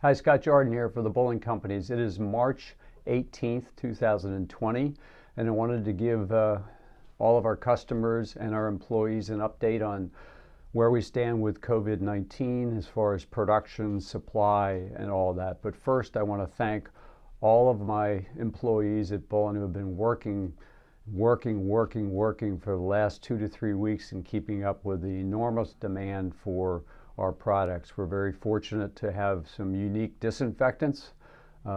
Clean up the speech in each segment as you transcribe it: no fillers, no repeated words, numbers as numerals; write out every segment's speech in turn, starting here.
Hi, Scott Jordan here for the Bowling Companies. It is March 18th, 2020, and I wanted to give all of our customers and our employees an update on where we stand with COVID-19 as far as production, supply, and all that. But first, I want to thank all of my employees at Bowling who have been working for the last 2 to 3 weeks and keeping up with the enormous demand for our products. We're very fortunate to have some unique disinfectants.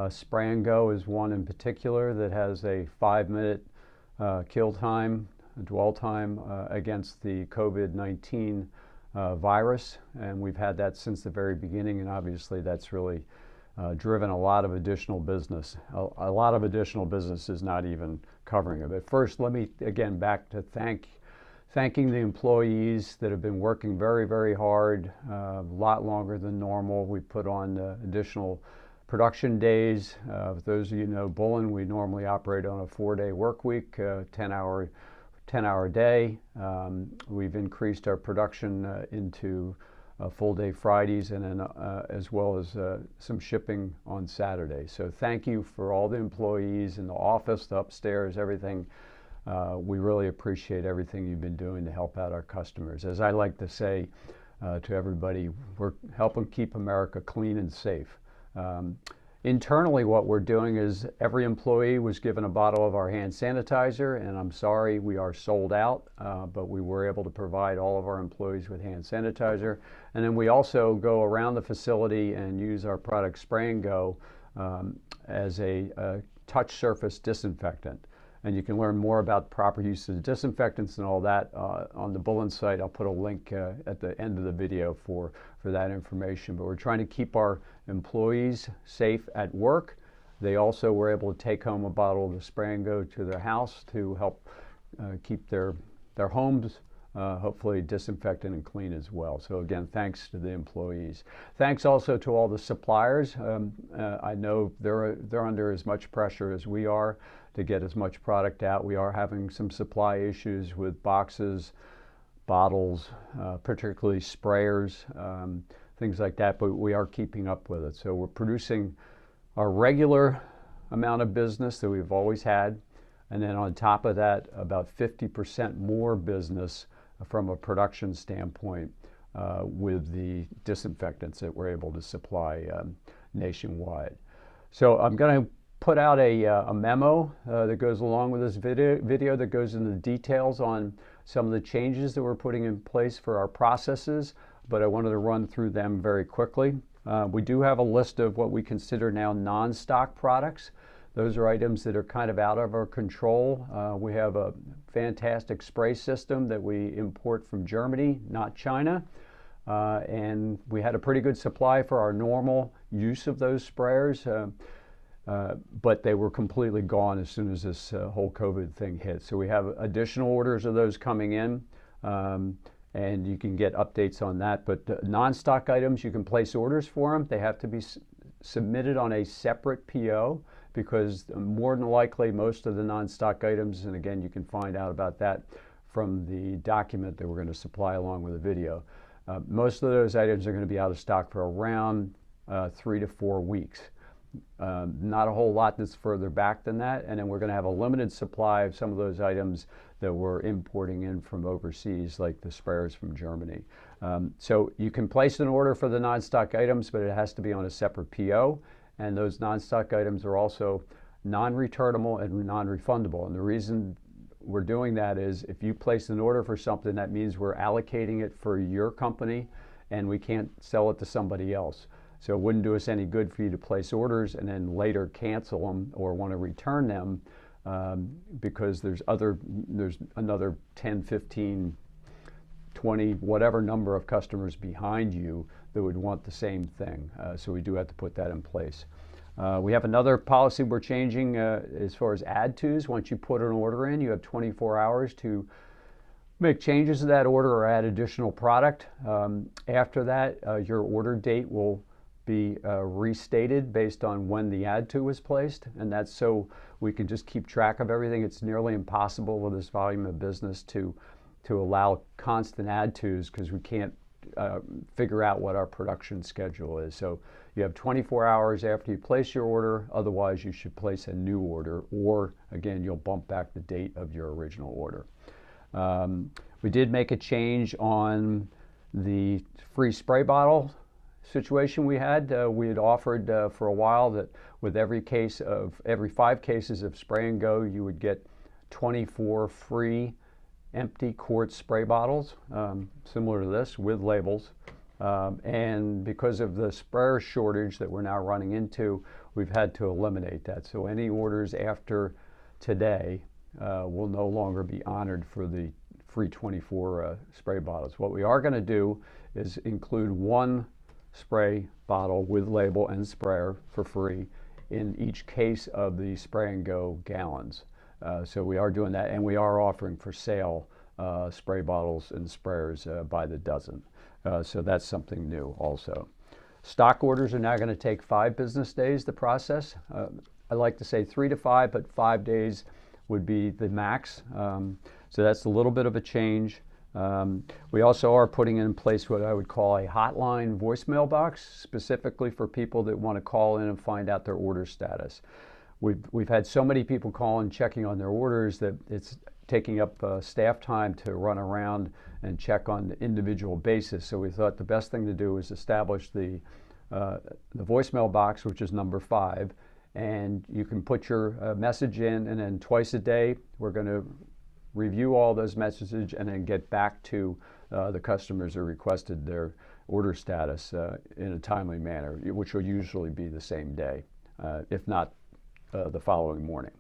Spray and Go is one in particular that has a 5-minute kill time, dwell time against the COVID-19 virus, and we've had that since the very beginning, and obviously that's really driven a lot of additional business. A lot of additional business is not even covering it. But first, let me again back to thanking the employees that have been working very hard, a lot longer than normal. We put on additional production days. For those of you who know Bowling, we normally operate on a 4-day work week, 10-hour day. We've increased our production into full day Fridays, and then as well as some shipping on Saturday. So thank you for all the employees in the office, the upstairs, everything. We really appreciate everything you've been doing to help out our customers. As I like to say to everybody, we're helping keep America clean and safe. Internally, what we're doing is every employee was given a bottle of our hand sanitizer, and I'm sorry we are sold out, but we were able to provide all of our employees with hand sanitizer. And then we also go around the facility and use our product Spray and Go as a touch surface disinfectant. And you can learn more about the proper use of disinfectants and all that on the Bowling site. I'll put a link at the end of the video for that information. But we're trying to keep our employees safe at work. They also were able to take home a bottle of the Spray and Go to their house to help keep their homes hopefully disinfected and clean as well. So again, thanks to the employees. Thanks also to all the suppliers. I know they're under as much pressure as we are to get as much product out. We are having some supply issues with boxes, bottles, particularly sprayers, things like that, but we are keeping up with it. So we're producing our regular amount of business that we've always had, and then on top of that, about 50% more business from a production standpoint with the disinfectants that we're able to supply nationwide. So I'm going to put out a memo that goes along with this video that goes into the details on some of the changes that we're putting in place for our processes, but I wanted to run through them very quickly. We do have a list of what we consider now non-stock products. Those are items that are kind of out of our control. We have a fantastic spray system that we import from Germany, not China. And we had a pretty good supply for our normal use of those sprayers. But they were completely gone as soon as this whole COVID thing hit. So we have additional orders of those coming in, and you can get updates on that. But non-stock items, you can place orders for them. They have to be submitted on a separate PO because more than likely most of the non-stock items, and again, you can find out about that from the document that we're going to supply along with the video. Most of those items are going to be out of stock for around 3 to 4 weeks. Not a whole lot that's further back than that, and then we're going to have a limited supply of some of those items that we're importing in from overseas, like the sprayers from Germany. So you can place an order for the non-stock items, but it has to be on a separate PO, and those non-stock items are also non-returnable and non-refundable. And the reason we're doing that is if you place an order for something, that means we're allocating it for your company, and we can't sell it to somebody else. So it wouldn't do us any good for you to place orders and then later cancel them or want to return them because there's another 10, 15, 20, whatever number of customers behind you that would want the same thing. So we do have to put that in place. We have another policy we're changing as far as add-tos. Once you put an order in, you have 24 hours to make changes to that order or add additional product. After that, your order date will be restated based on when the add-to was placed, and that's so we can just keep track of everything. It's nearly impossible with this volume of business to allow constant add-tos because we can't figure out what our production schedule is. So you have 24 hours after you place your order, otherwise you should place a new order, or again, you'll bump back the date of your original order. We did make a change on the free spray bottle situation we had. We had offered for a while that with every 5 cases of Spray and Go, you would get 24 free empty quart spray bottles, similar to this, with labels. And because of the sprayer shortage that we're now running into, we've had to eliminate that. So any orders after today will no longer be honored for the free 24 spray bottles. What we are going to do is include 1 spray bottle with label and sprayer for free in each case of the Spray and Go gallons. So we are doing that, and we are offering for sale spray bottles and sprayers by the dozen. So that's something new also. Stock orders are now going to take 5 business days to process. I like to say 3 to 5, but 5 days would be the max. So that's a little bit of a change. We also are putting in place what I would call a hotline voicemail box, specifically for people that want to call in and find out their order status. We've had so many people call in checking on their orders that it's taking up staff time to run around and check on the individual basis. So we thought the best thing to do is establish the voicemail box, which is number 5, and you can put your message in, and then twice a day we're going to review all those messages and then get back to the customers who requested their order status in a timely manner, which will usually be the same day, if not the following morning.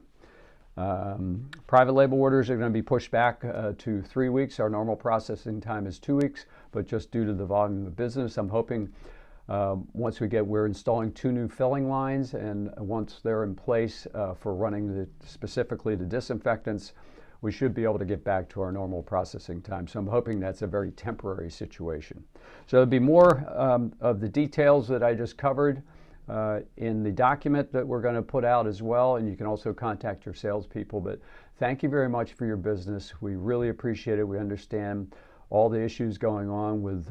Private label orders are going to be pushed back to 3 weeks. Our normal processing time is 2 weeks, but just due to the volume of business, I'm hoping once we're installing 2 new filling lines, and once they're in place for running specifically the disinfectants, we should be able to get back to our normal processing time. So I'm hoping that's a very temporary situation. So there'll be more of the details that I just covered in the document that we're going to put out as well, and you can also contact your salespeople. But thank you very much for your business. We really appreciate it. We understand all the issues going on with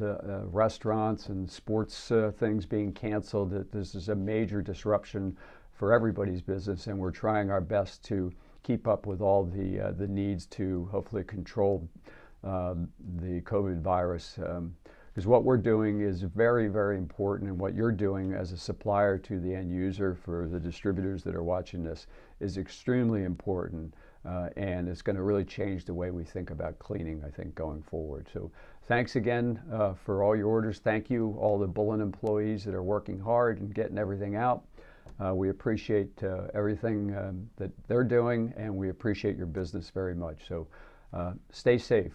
restaurants and sports things being canceled, that this is a major disruption for everybody's business, and we're trying our best to keep up with all the needs to hopefully control the COVID virus. Because what we're doing is very, very important, and what you're doing as a supplier to the end user for the distributors that are watching this is extremely important, and it's going to really change the way we think about cleaning, I think, going forward. So thanks again for all your orders. Thank you, all the Bullen employees that are working hard and getting everything out. We appreciate everything that they're doing, and we appreciate your business very much. So stay safe.